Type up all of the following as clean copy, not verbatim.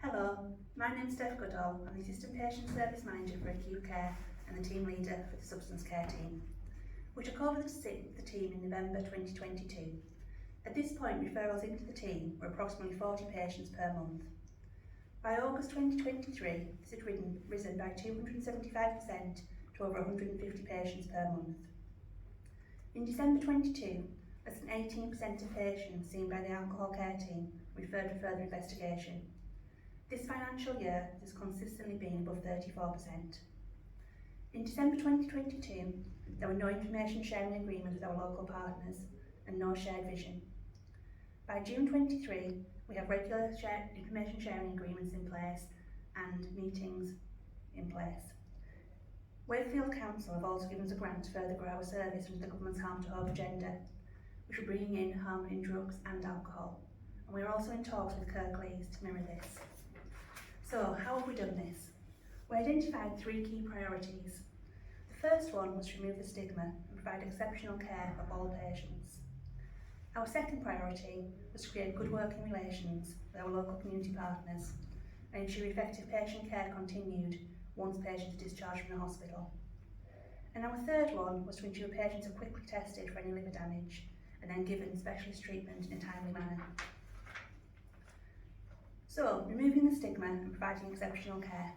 Hello, my name is Steph Goodall. I'm the Assistant Patient Service Manager for Acute Care and the Team Leader for the Substance Care Team. We took over the team in November 2022. At this point, referrals into the team were approximately 40 patients per month. By August 2023, this had risen by 275% to over 150 patients per month. In December 22, less than 18% of patients seen by the alcohol care team referred for further investigation. This financial year has consistently been above 34%. In December 2022, there were no information sharing agreements with our local partners and no shared vision. By June 23, we have regular information sharing agreements in place and meetings in place. Wakefield Council have also given us a grant to further grow our service under the government's Harm to Hope agenda, which are bringing in harm in drugs and alcohol. And we are also in talks with Kirklees to mirror this. So, how have we done this? We identified three key priorities. The first one was to remove the stigma and provide exceptional care for all patients. Our second priority was to create good working relations with our local community partners and ensure effective patient care continued once patients are discharged from the hospital. And our third one was to ensure patients are quickly tested for any liver damage and then given specialist treatment in a timely manner. So, removing the stigma and providing exceptional care.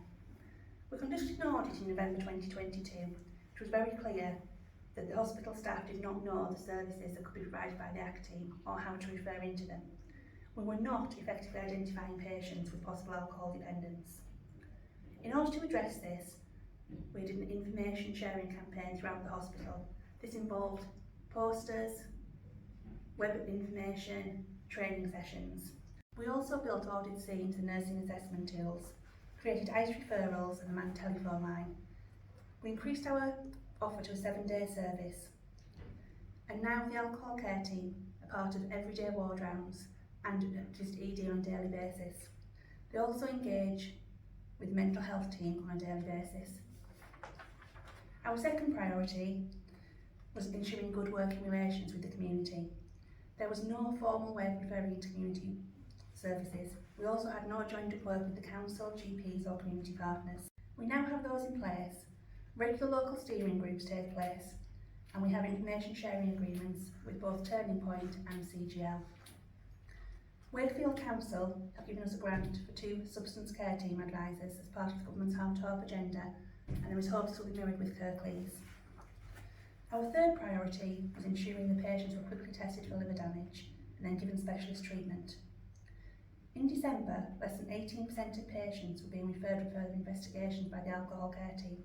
We conducted an audit in November 2022, which was very clear that the hospital staff did not know the services that could be provided by the ACT team or how to refer into them. We were not effectively identifying patients with possible alcohol dependence. In order to address this, we did an information sharing campaign throughout the hospital. This involved posters, web information, training sessions. We also built audit scenes and nursing assessment tools, created ICE referrals and a manned telephone line. We increased our offer to a 7-day service. And now the alcohol care team are part of everyday ward rounds and just ED on a daily basis. They also engage with the mental health team on a daily basis. Our second priority was ensuring good working relations with the community. There was no formal way of referring to community services. We also had no joined up work with the council, GPs or community partners. We now have those in place. Regular local steering groups take place and we have information sharing agreements with both Turning Point and CGL. Wakefield Council have given us a grant for 2 substance care team advisors as part of the government's Harm to Hope agenda, and there is hopes this will be mirrored with Kirklees. Our third priority was ensuring the patients were quickly tested for liver damage and then given specialist treatment. In December, less than 18% of patients were being referred for further investigations by the alcohol care team.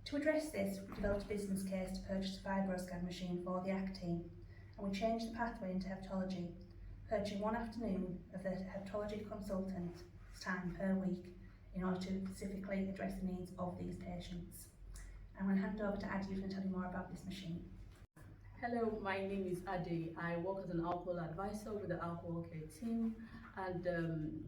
To address this, we developed a business case to purchase a fibroscan machine for the ACT team, and we changed the pathway into hepatology, purchasing 1 afternoon of the hepatology consultant's time per week in order to specifically address the needs of these patients. I'm going to hand over to Adi, who's going to tell you more about this machine. Hello, my name is Ade. I work as an alcohol advisor with the alcohol care team, and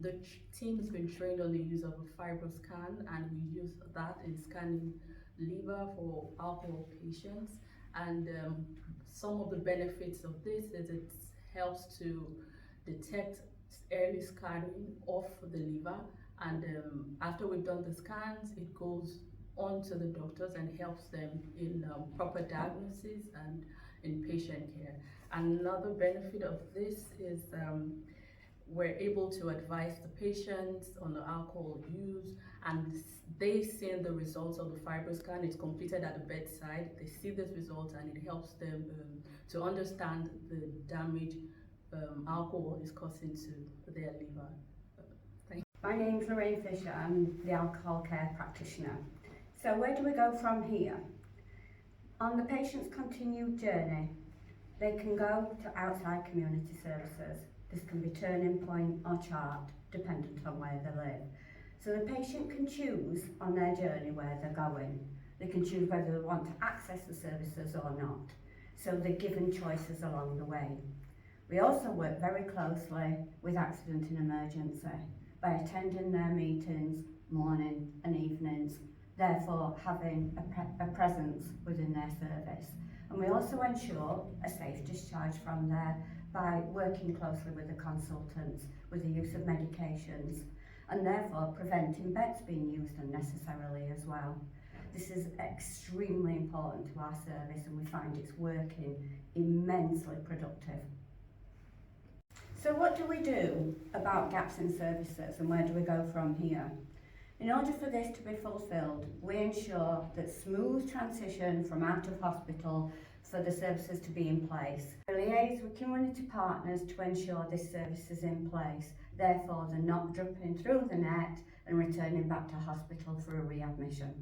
the team has been trained on the use of a fibroscan, and we use that in scanning liver for alcohol patients. And some of the benefits of this is it helps to detect early scarring of the liver, and after we've done the scans, it goes on to the doctors and helps them in proper diagnosis and in patient care. Another benefit of this is we're able to advise the patients on the alcohol use, and they see the results of the fibroscan. It's completed at the bedside. They see these results and it helps them to understand the damage alcohol is causing to their liver. My name's Lorraine Fisher. I'm the alcohol care practitioner. So where do we go from here? On the patient's continued journey, they can go to outside community services. This can be Turning Point or Chart, dependent on where they live. So the patient can choose on their journey where they're going. They can choose whether they want to access the services or not. So they're given choices along the way. We also work very closely with accident and emergency by attending their meetings morning and evenings, therefore having a presence within their service. And we also ensure a safe discharge from there by working closely with the consultants with the use of medications and therefore preventing beds being used unnecessarily as well. This is extremely important to our service and we find it's working immensely productive. So what do we do about gaps in services and where do we go from here? In order for this to be fulfilled, we ensure that smooth transition from out of hospital for the services to be in place. We liaise with community partners to ensure this service is in place, therefore they're not dropping through the net and returning back to hospital for a readmission.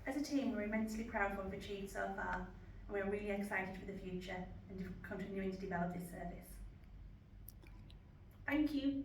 As a team, we're immensely proud of what we've achieved so far, and we're really excited for the future and continuing to develop this service. Thank you.